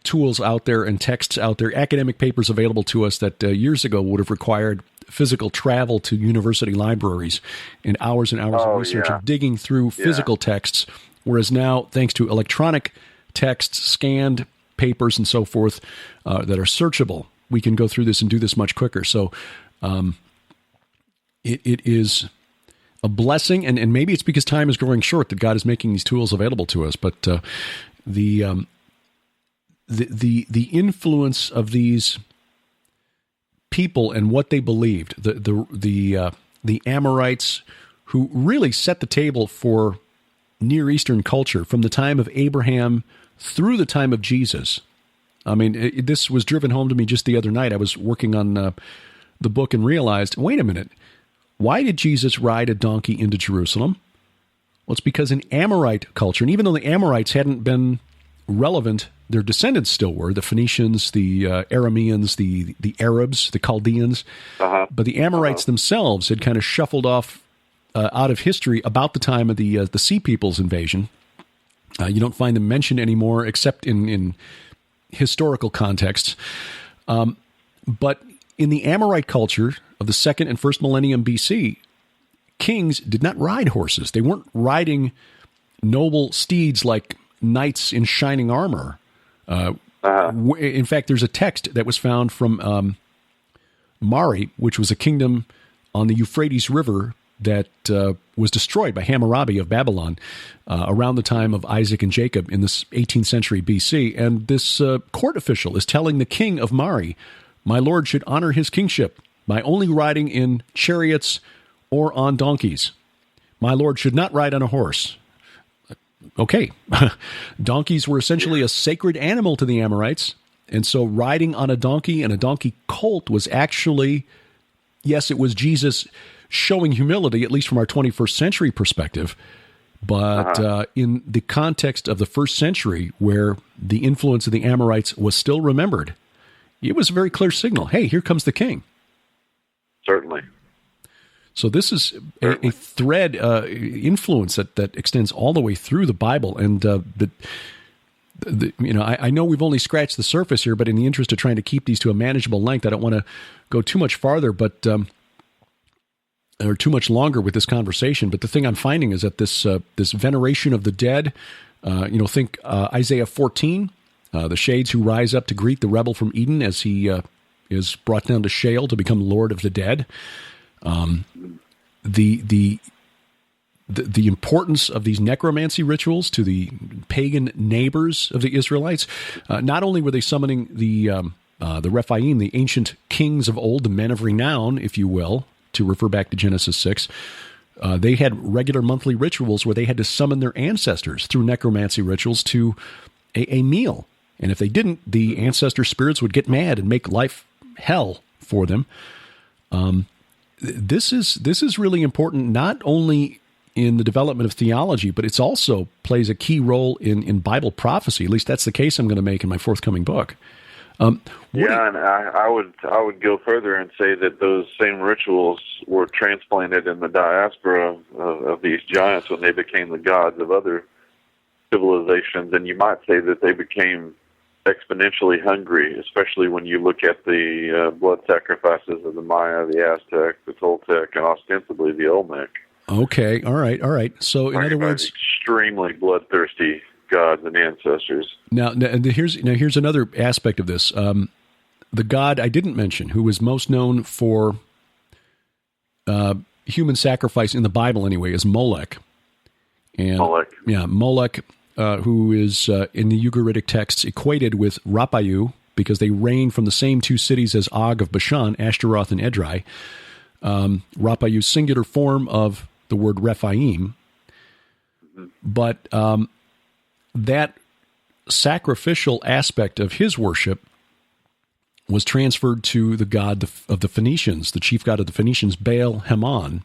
tools out there and texts out there, academic papers available to us that years ago would have required physical travel to university libraries and hours of research of digging through physical texts. Whereas now, thanks to electronic texts, scanned papers, and so forth that are searchable, we can go through this and do this much quicker. So it is a blessing, and maybe it's because time is growing short that God is making these tools available to us. But the influence of these people and what they believed, the Amorites, who really set the table for Near Eastern culture from the time of Abraham through the time of Jesus. I mean, this was driven home to me just the other night. I was working on the book and realized, wait a minute, why did Jesus ride a donkey into Jerusalem? Well, it's because in Amorite culture, and even though the Amorites hadn't been relevant, their descendants still were, the Phoenicians, the Arameans, the Arabs, the Chaldeans, but the Amorites themselves had kind of shuffled off out of history about the time of the Sea People's invasion. You don't find them mentioned anymore except in historical contexts. But in the Amorite culture of the second and first millennium BC, kings did not ride horses. They weren't riding noble steeds like knights in shining armor. In fact, there's a text that was found from Mari, which was a kingdom on the Euphrates River that was destroyed by Hammurabi of Babylon around the time of Isaac and Jacob in the 18th century BC. And this court official is telling the king of Mari, my lord should honor his kingship by only riding in chariots or on donkeys. My lord should not ride on a horse. Okay. Donkeys were essentially a sacred animal to the Amorites. And so riding on a donkey and a donkey colt was actually, yes, it was Jesus showing humility, at least from our 21st century perspective. But in the context of the first century, where the influence of the Amorites was still remembered, it was a very clear signal. Hey, here comes the king. certainly. So this is a thread influence that extends all the way through the Bible, and I know we've only scratched the surface here, but in the interest of trying to keep these to a manageable length, I don't want to go too much farther, or too much longer with this conversation. But the thing I'm finding is that this veneration of the dead, think Isaiah 14, the shades who rise up to greet the rebel from Eden as he is brought down to Sheol to become Lord of the dead. The importance of these necromancy rituals to the pagan neighbors of the Israelites. Not only were they summoning the Rephaim, the ancient kings of old, the men of renown, if you will, to refer back to Genesis 6, they had regular monthly rituals where they had to summon their ancestors through necromancy rituals to a meal. And if they didn't, the ancestor spirits would get mad and make life hell for them. This is really important, not only in the development of theology, but it's also plays a key role in Bible prophecy. At least that's the case I'm going to make in my forthcoming book. And I would go further and say that those same rituals were transplanted in the diaspora of these giants when they became the gods of other civilizations, and you might say that they became exponentially hungry, especially when you look at the blood sacrifices of the Maya, the Aztec, the Toltec, and ostensibly the Olmec. Okay, all right. So, in other words, extremely bloodthirsty gods and ancestors. Now here's another aspect of this. The god I didn't mention, who was most known for human sacrifice in the Bible anyway, is Molech. And, Molech, who is in the Ugaritic texts equated with Rapayu, because they reign from the same two cities as Og of Bashan, Ashtaroth and Edrei. Rapayu's singular form of the word Rephaim. But that sacrificial aspect of his worship was transferred to the god of the Phoenicians, the chief god of the Phoenicians, Baal Hamon,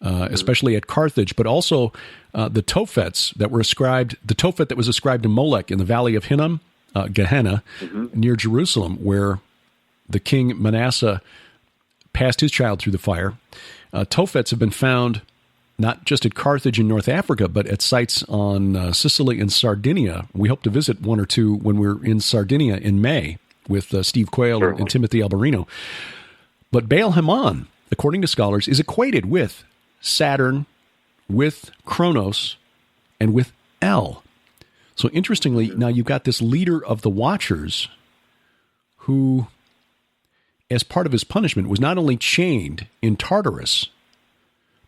especially at Carthage, but also the Tophets that were ascribed, the Tophet that was ascribed to Molech in the valley of Hinnom, Gehenna, near Jerusalem, where the king Manasseh passed his child through the fire. Tophets have been found not just at Carthage in North Africa, but at sites on Sicily and Sardinia. We hope to visit one or two when we're in Sardinia in May with Steve Quayle and Timothy Alberino. But Baal Hamon, according to scholars, is equated with Saturn, with Kronos, and with El. So interestingly, now you've got this leader of the Watchers who, as part of his punishment, was not only chained in Tartarus,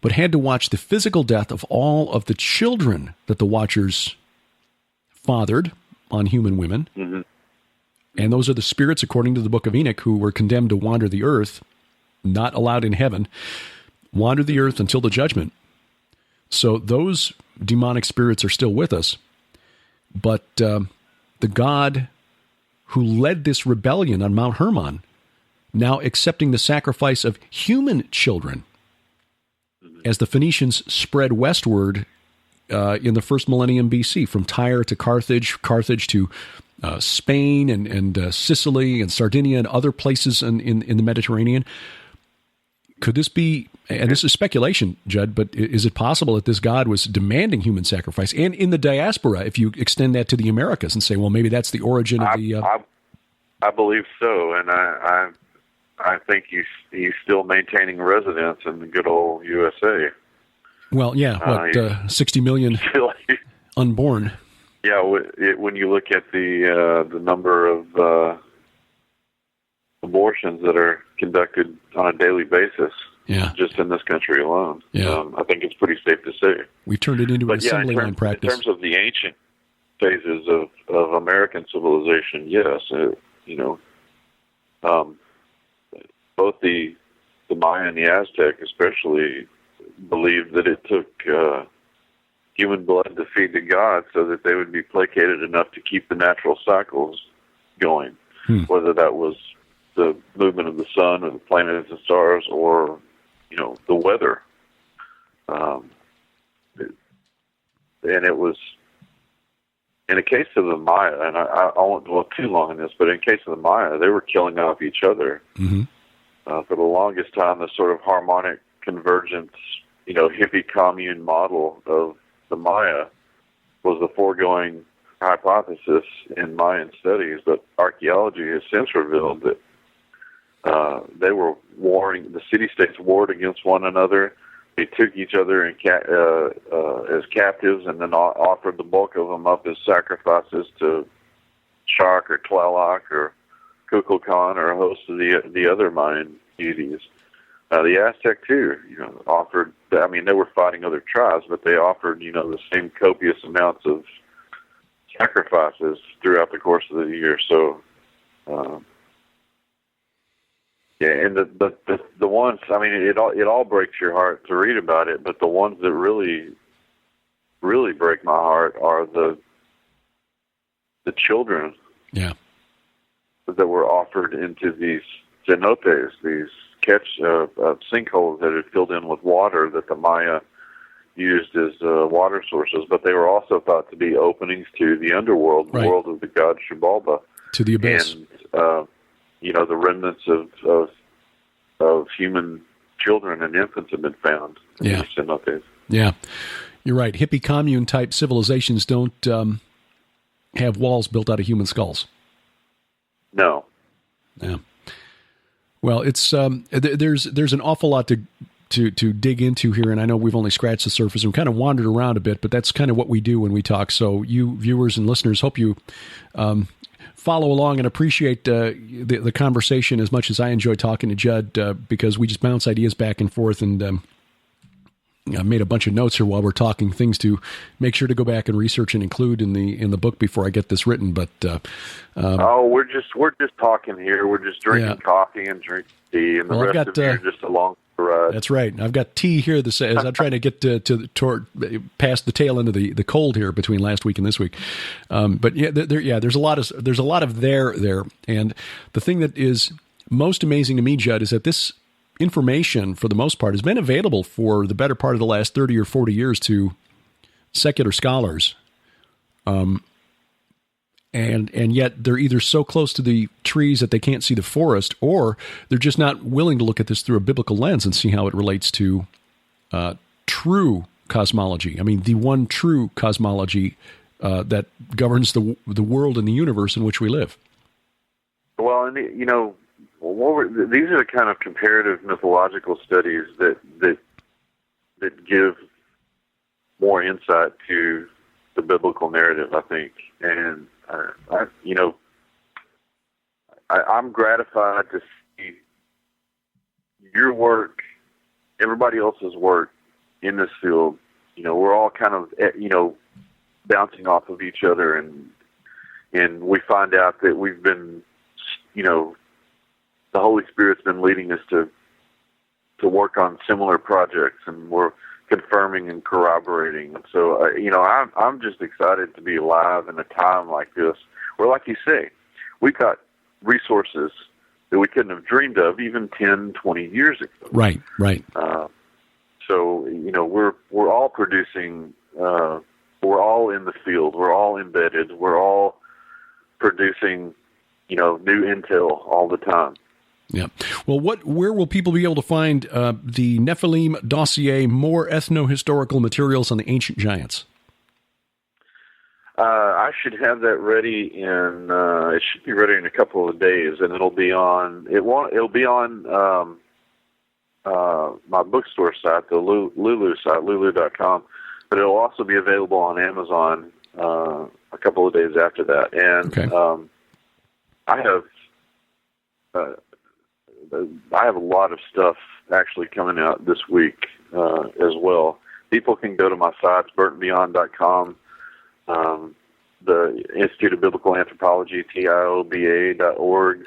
but had to watch the physical death of all of the children that the Watchers fathered on human women. Mm-hmm. And those are the spirits, according to the book of Enoch, who were condemned to wander the earth, not allowed in heaven, wander the earth until the judgment. So those demonic spirits are still with us. But the God who led this rebellion on Mount Hermon, now accepting the sacrifice of human children, as the Phoenicians spread westward in the first millennium BC, from Tyre to Carthage to Spain and Sicily and Sardinia and other places in the Mediterranean. Could this be, and this is speculation, Judd, but is it possible that this God was demanding human sacrifice? And in the diaspora, if you extend that to the Americas and say, well, maybe that's the origin of the... I believe so, and I think he's still maintaining residence in the good old USA. Well, yeah, 60 million unborn. Yeah, when you look at the number of abortions that are conducted on a daily basis, just in this country alone, I think it's pretty safe to say. We turned it into an assembly line practice. In terms of the ancient phases of American civilization, yes, both the Maya and the Aztec especially believed that it took human blood to feed the gods so that they would be placated enough to keep the natural cycles going, whether that was the movement of the sun or the planets and stars or, the weather. And it was, in the case of the Maya, and I won't dwell too long on this, but in the case of the Maya, they were killing off each other for the longest time, the sort of harmonic convergence, hippie commune model of the Maya was the foregoing hypothesis in Mayan studies, but archaeology has since revealed that they were warring. The city-states warred against one another. They took each other as captives, and then offered the bulk of them up as sacrifices to Shak or Tlaloc or Kukulkan or a host of the other Mayan deities. The Aztec too, offered. I mean, they were fighting other tribes, but they offered, the same copious amounts of sacrifices throughout the course of the year. So, and the ones, I mean, it all breaks your heart to read about it, but the ones that really, really break my heart are the children, that were offered into these cenotes, these sinkholes that had filled in with water that the Maya used as water sources, but they were also thought to be openings to the underworld, the world of the god Xibalba, to the abyss, and the remnants of human children and infants have been found in these cenotes. Yeah, you're right. Hippie commune type civilizations don't have walls built out of human skulls. No. Yeah. Well, it's there's an awful lot to dig into here, and I know we've only scratched the surface and kind of wandered around a bit, but that's kind of what we do when we talk. So you viewers and listeners, hope you follow along and appreciate the conversation as much as I enjoy talking to Judd, because we just bounce ideas back and forth, and I made a bunch of notes here while we're talking, things to make sure to go back and research and include in the book before I get this written. But we're just talking here. We're just drinking coffee and drinking tea, and the rest of you are just along for the ride. That's right. I've got tea here as I'm trying to get toward past the tail end of the cold here between last week and this week. But there's a lot of there, and the thing that is most amazing to me, Judd, is that this information, for the most part, has been available for the better part of the last 30 or 40 years to secular scholars. And yet they're either so close to the trees that they can't see the forest, or they're just not willing to look at this through a biblical lens and see how it relates to true cosmology. I mean, the one true cosmology that governs the world and the universe in which we live. Well, and these are the kind of comparative mythological studies that give more insight to the biblical narrative, I think. And I'm gratified to see your work, everybody else's work in this field. We're all kind of bouncing off of each other, and we find out that we've been, the Holy Spirit's been leading us to work on similar projects, and we're confirming and corroborating. And so, I'm just excited to be alive in a time like this, where, like you say, we've got resources that we couldn't have dreamed of even 10, 20 years ago. Right. So, we're all producing, we're all in the field, we're all embedded, we're all producing, new intel all the time. Yeah. Well, where will people be able to find the Nephilim Dossier, more ethno-historical materials on the ancient giants? I should have that ready it should be ready in a couple of days, and it'll be on my bookstore site, the Lulu site, lulu.com, but it'll also be available on Amazon a couple of days after that. And I have a lot of stuff actually coming out this week as well. People can go to my sites, burtonbeyond.com, the Institute of Biblical Anthropology, TIOBA.org.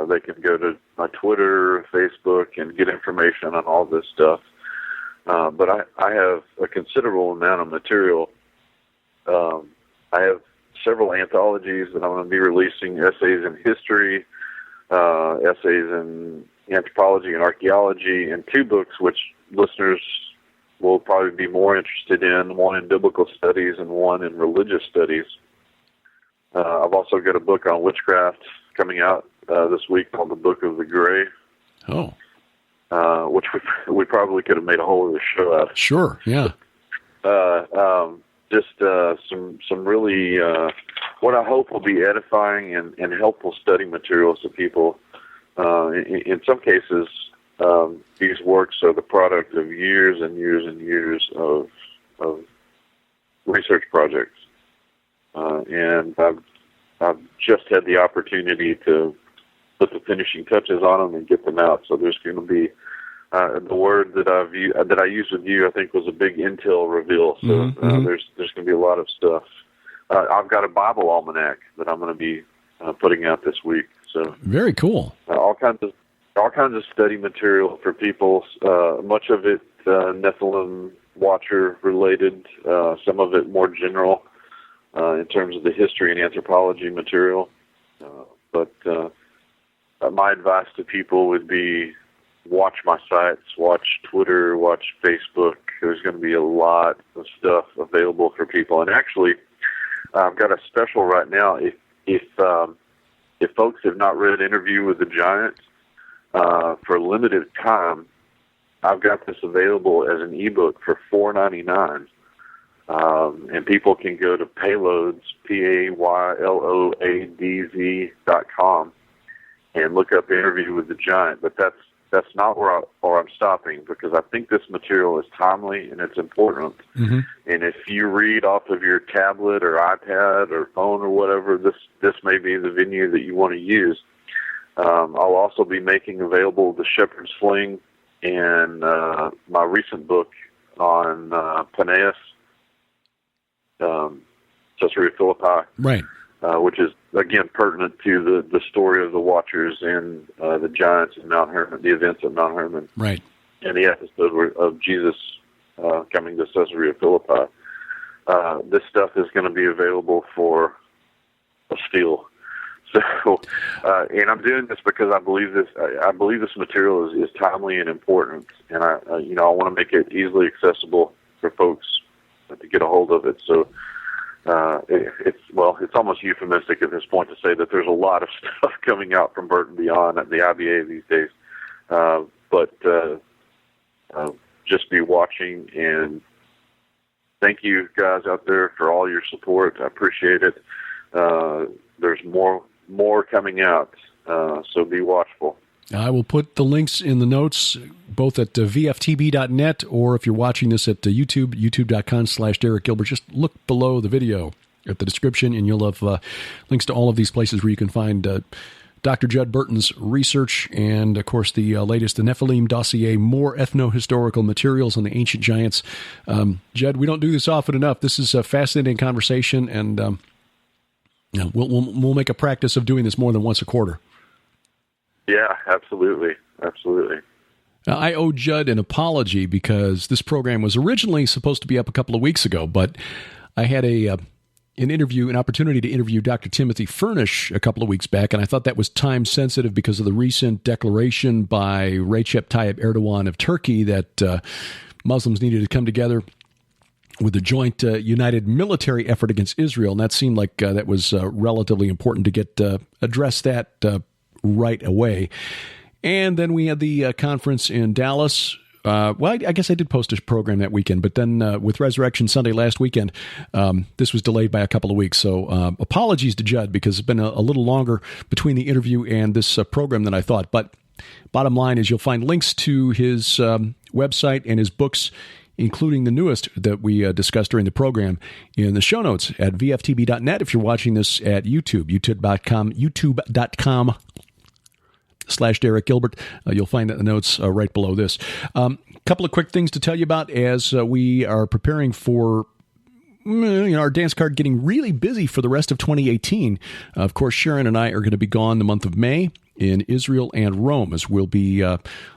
They can go to my Twitter, Facebook, and get information on all this stuff. But I have a considerable amount of material. I have several anthologies that I'm going to be releasing, essays in history, essays in anthropology and archaeology, and 2 books which listeners will probably be more interested in, one in biblical studies and one in religious studies. I've also got a book on witchcraft coming out this week called The Book of the Gray. Oh. which we probably could have made a whole other show out of. Sure, yeah. Some really what I hope will be edifying and helpful study materials to people. In some cases, these works are the product of years and years and years of research projects, and I've just had the opportunity to put the finishing touches on them and get them out. So there's going to be the word that I used with you, I think, was a big intel reveal. So there's going to be a lot of stuff. I've got a Bible almanac that I'm going to be putting out this week. So very cool. All kinds of study material for people. Much of it Nephilim Watcher related. Some of it more general in terms of the history and anthropology material. But my advice to people would be: watch my sites, watch Twitter, watch Facebook. There's going to be a lot of stuff available for people. And actually, I've got a special right now. If folks have not read Interview with the Giant, for a limited time, I've got this available as an ebook for $4.99. And people can go to Payloads, PAYLOADZ.com, and look up Interview with the Giant. But that's not where I'm stopping, because I think this material is timely and it's important. Mm-hmm. And if you read off of your tablet or iPad or phone or whatever, this may be the venue that you want to use. I'll also be making available The Shepherd's Sling and my recent book on Paneas, Caesarea Philippi, right? Which is, again, pertinent to the story of the Watchers and the giants in Mount Hermon, the events of Mount Hermon, right? And the episode of Jesus coming to Caesarea Philippi. This stuff is going to be available for a steal. So, and I'm doing this because I believe this material is timely and important, and I want to make it easily accessible for folks to get a hold of it. So, it's almost euphemistic at this point to say that there's a lot of stuff coming out from Burton Beyond at the IBA these days. But just be watching, and thank you guys out there for all your support. I appreciate it. There's more coming out, so be watchful. I will put the links in the notes, both at vftb.net, or if you're watching this at YouTube, youtube.com/Derek Gilbert. Just look below the video at the description, and you'll have links to all of these places where you can find Dr. Judd Burton's research and, of course, the latest, the Nephilim Dossier, more ethno-historical materials on the ancient giants. Judd, we don't do this often enough. This is a fascinating conversation, and we'll make a practice of doing this more than once a quarter. Yeah, absolutely. Now, I owe Judd an apology because this program was originally supposed to be up a couple of weeks ago, but I had an opportunity to interview Dr. Timothy Furnish a couple of weeks back, and I thought that was time sensitive because of the recent declaration by Recep Tayyip Erdogan of Turkey that Muslims needed to come together with a joint united military effort against Israel, and that seemed like that was relatively important to get address that right away. And then we had the conference in Dallas. I guess I did post a program that weekend, but then with Resurrection Sunday last weekend, this was delayed by a couple of weeks. So apologies to Judd, because it's been a little longer between the interview and this program than I thought. But bottom line is you'll find links to his website and his books, including the newest that we discussed during the program, in the show notes at vftb.net. If you're watching this at YouTube, youtube.com/Derek Gilbert, you'll find that in the notes right below this. Couple of quick things to tell you about as we are preparing for our dance card getting really busy for the rest of 2018. Of course, Sharon and I are going to be gone the month of May in Israel and Rome, as we'll be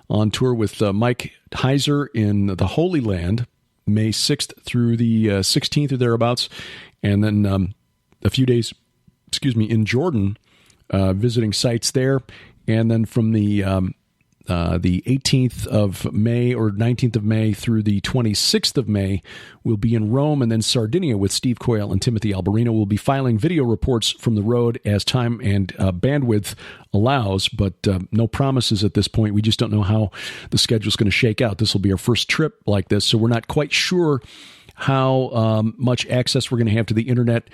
on tour with Mike Heiser in the Holy Land, May 6th through the 16th or thereabouts, and then a few days, in Jordan, visiting sites there. And then from the The 18th of May or 19th of May through the 26th of May, we'll be in Rome and then Sardinia with Steve Coyle and Timothy Alberino. We'll be filing video reports from the road as time and bandwidth allows, but no promises at this point. We just don't know how the schedule is going to shake out. This will be our first trip like this, so we're not quite sure how much access we're going to have to the internet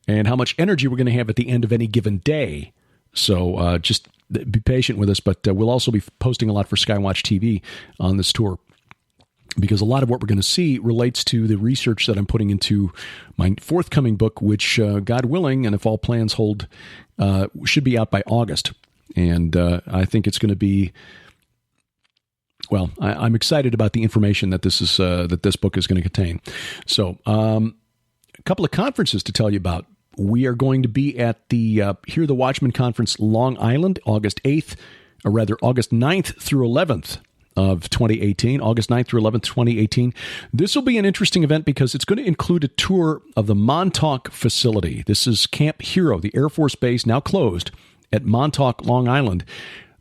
and how much energy we're going to have at the end of any given day. So just be patient with us, but we'll also be posting a lot for Skywatch TV on this tour, because a lot of what we're going to see relates to the research that I'm putting into my forthcoming book, which, God willing, and if all plans hold, should be out by August. And I think it's going to be, well, I'm excited about the information that this book is going to contain. So a couple of conferences to tell you about. We are going to be at the Hear the Watchman Conference, Long Island, August 9th through 11th of 2018, August 9th through 11th, 2018. This will be an interesting event because it's going to include a tour of the Montauk facility. This is Camp Hero, the Air Force Base, now closed, at Montauk, Long Island,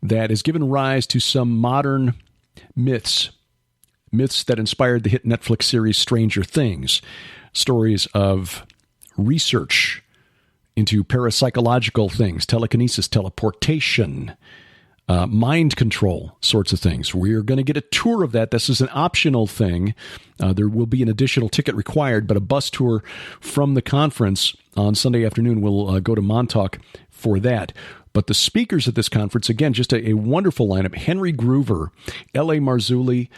that has given rise to some modern myths that inspired the hit Netflix series Stranger Things, stories of research into parapsychological things, telekinesis, teleportation, mind control sorts of things. We're going to get a tour of that. This is an optional thing. There will be an additional ticket required, but a bus tour from the conference on Sunday afternoon will go to Montauk for that. But the speakers at this conference, again, just a wonderful lineup. Henry Groover, L.A. Marzulli,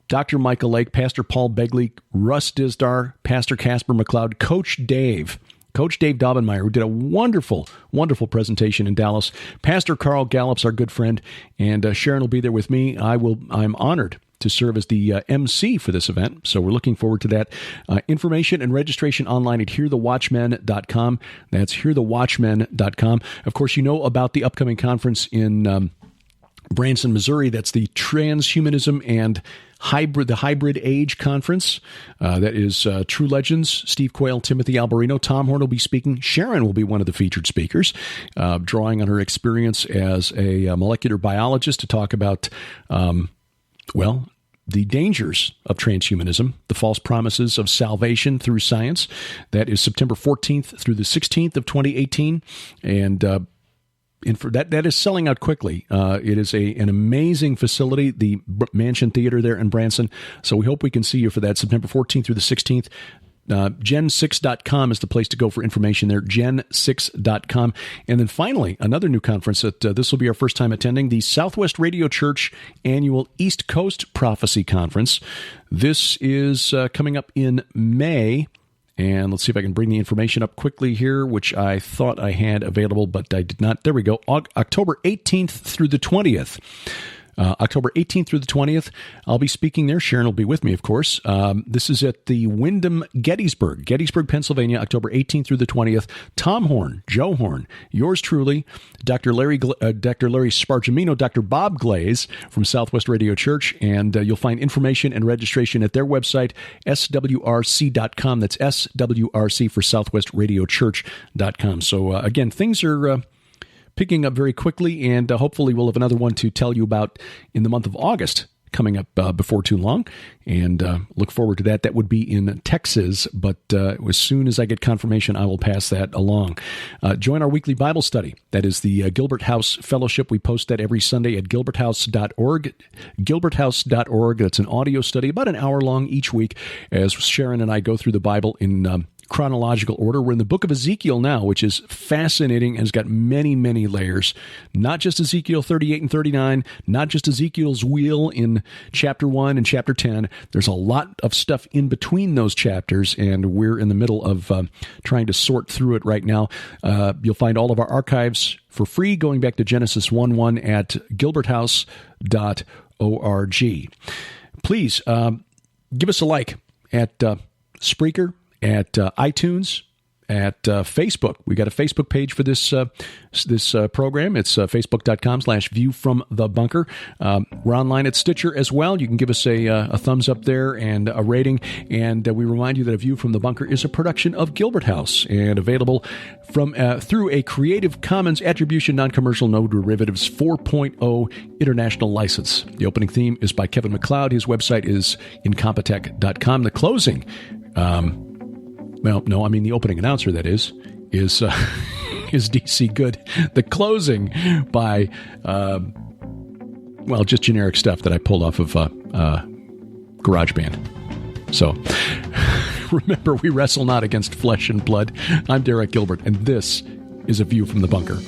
Dr. Michael Lake, Pastor Paul Begley, Russ Dizdar, Pastor Casper McLeod, Coach Dave Daubenmeier, who did a wonderful, wonderful presentation in Dallas. Pastor Carl Gallup's our good friend, and Sharon will be there with me. I'm honored to serve as the MC for this event, so we're looking forward to that. Information and registration online at hearthewatchmen.com. That's hearthewatchmen.com. Of course, you know about the upcoming conference in Branson, Missouri. That's the Transhumanism and the Hybrid Age Conference. That is True Legends, Steve Coyle, Timothy Alberino. Tom Horn will be speaking. Sharon will be one of the featured speakers, drawing on her experience as a molecular biologist to talk about, the dangers of transhumanism, the false promises of salvation through science. That is September 14th through the 16th of 2018. And for that is selling out quickly. It is an amazing facility, the Mansion Theater there in Branson. So we hope we can see you for that, September 14th through the 16th. Gen6.com is the place to go for information there, gen6.com. And then finally, another new conference that this will be our first time attending, the Southwest Radio Church Annual East Coast Prophecy Conference. This is coming up in May. And let's see if I can bring the information up quickly here, which I thought I had available, but I did not. There we go. October 18th through the 20th. October 18th through the 20th, I'll be speaking there. Sharon will be with me, of course. This is at the Wyndham Gettysburg, Pennsylvania, October 18th through the 20th. Tom Horn, Joe Horn, yours truly, Dr. Larry Spargimino, Dr. Bob Glaze from Southwest Radio Church, and you'll find information and registration at their website, swrc.com. That's SWRC for southwestradiochurch.com. So, again, things are picking up very quickly, and hopefully we'll have another one to tell you about in the month of August coming up before too long, and look forward to that. That would be in Texas, but as soon as I get confirmation, I will pass that along. Join our weekly Bible study. That is the Gilbert House Fellowship. We post that every Sunday at gilberthouse.org. Gilberthouse.org. That's an audio study, about an hour long each week, as Sharon and I go through the Bible in chronological order. We're in the book of Ezekiel now, which is fascinating and has got many, many layers. Not just Ezekiel 38 and 39, not just Ezekiel's wheel in chapter 1 and chapter 10. There's a lot of stuff in between those chapters, and we're in the middle of trying to sort through it right now. You'll find all of our archives for free going back to Genesis 1:1 at gilberthouse.org. Please give us a like at Spreaker, at iTunes, at Facebook. We got a Facebook page for this program. It's facebook.com/view from the bunker. We're online at Stitcher as well. You can give us a thumbs up there and a rating. And we remind you that A View from the Bunker is a production of Gilbert House and available from through a Creative Commons Attribution Non-Commercial No Derivatives 4.0 international license. The opening theme is by Kevin MacLeod. His website is incompetech.com. The closing, the opening announcer, that is DC Good. The closing by, just generic stuff that I pulled off of GarageBand. So remember, we wrestle not against flesh and blood. I'm Derek Gilbert, and this is A View from the Bunker.